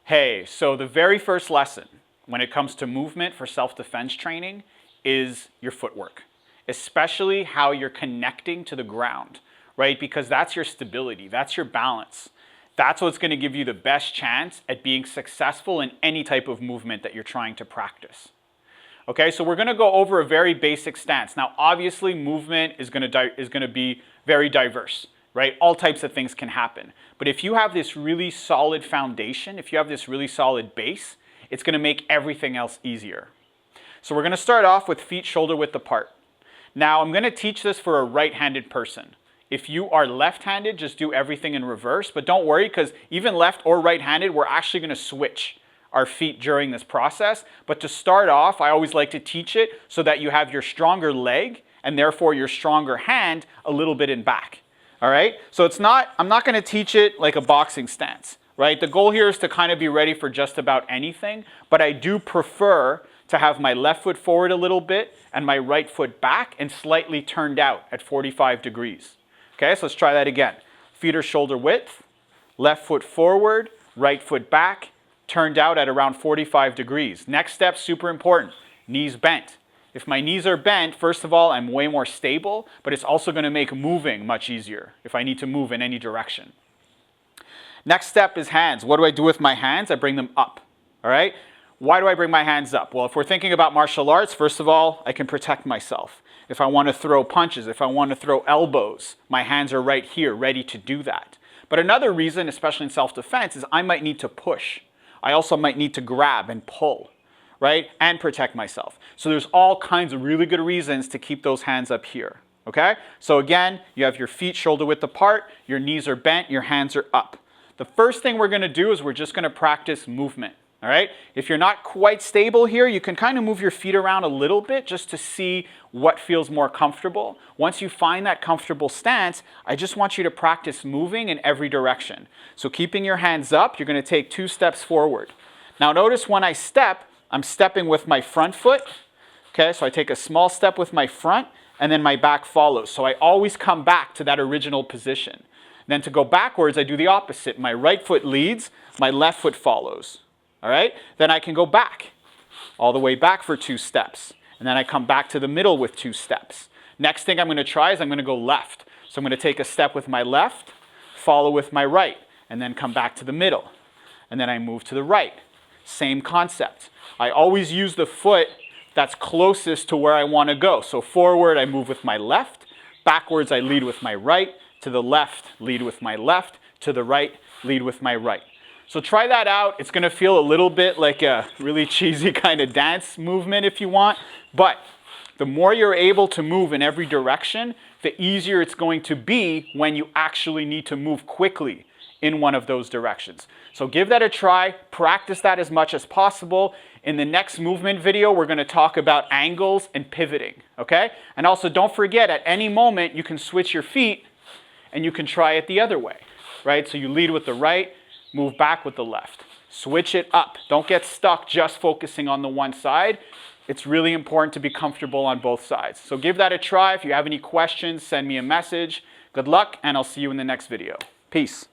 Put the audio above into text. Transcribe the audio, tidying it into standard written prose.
Hey, so the very first lesson when it comes to movement for self-defense training is your footwork, especially how you're connecting to the ground, right? Because that's your stability, that's your balance. That's what's going to give you the best chance at being successful in any type of movement that you're trying to practice. Okay, so we're going to go over a very basic stance. Now, obviously, movement is going to be very diverse, right? All types of things can happen. But if you have this really solid foundation, if you have this really solid base, it's going to make everything else easier. So we're going to start off with feet shoulder width apart. Now, I'm going to teach this for a right-handed person. If you are left-handed, just do everything in reverse. But don't worry, because even left or right-handed, we're actually going to switch our feet during this process. But to start off, I always like to teach it so that you have your stronger leg and therefore your stronger hand a little bit in back. All right? So I'm not going to teach it like a boxing stance, right? The goal here is to kind of be ready for just about anything, but I do prefer to have my left foot forward a little bit and my right foot back and slightly turned out at 45 degrees. Okay, so let's try that again. Feet are shoulder width, left foot forward, right foot back, turned out at around 45 degrees. Next step, super important, knees bent. If my knees are bent, first of all, I'm way more stable, but it's also going to make moving much easier if I need to move in any direction. Next step is hands. What do I do with my hands? I bring them up, all right? Why do I bring my hands up? Well, if we're thinking about martial arts, first of all, I can protect myself. If I want to throw punches, if I want to throw elbows, my hands are right here, ready to do that. But another reason, especially in self-defense, is I might need to push. I also might need to grab and pull, right? And protect myself. So there's all kinds of really good reasons to keep those hands up here, okay? So again, you have your feet shoulder width apart, your knees are bent, your hands are up. The first thing we're going to do is we're just going to practice movement, all right? If you're not quite stable here, you can kind of move your feet around a little bit just to see what feels more comfortable. Once you find that comfortable stance, I just want you to practice moving in every direction. So keeping your hands up, you're going to take 2 steps forward. Now notice when I step, I'm stepping with my front foot. Okay, so I take a small step with my front and then my back follows. So I always come back to that original position. Then to go backwards, I do the opposite. My right foot leads, my left foot follows. All right? Then I can go back, all the way back for 2 steps. And then I come back to the middle with 2 steps. Next thing I'm going to try is I'm going to go left. So I'm going to take a step with my left, follow with my right, and then come back to the middle. And then I move to the right. Same concept. I always use the foot that's closest to where I want to go. So forward, I move with my left. Backwards, I lead with my right. To the left, lead with my left. To the right, lead with my right. So try that out. It's going to feel a little bit like a really cheesy kind of dance movement if you want. But the more you're able to move in every direction, the easier it's going to be when you actually need to move quickly in one of those directions. So give that a try. Practice that as much as possible. In the next movement video, we're going to talk about angles and pivoting. Okay? And also don't forget, at any moment, you can switch your feet and you can try it the other way. Right? So you lead with the right, move back with the left. Switch it up. Don't get stuck just focusing on the one side. It's really important to be comfortable on both sides. So give that a try. If you have any questions, send me a message. Good luck, and I'll see you in the next video. Peace.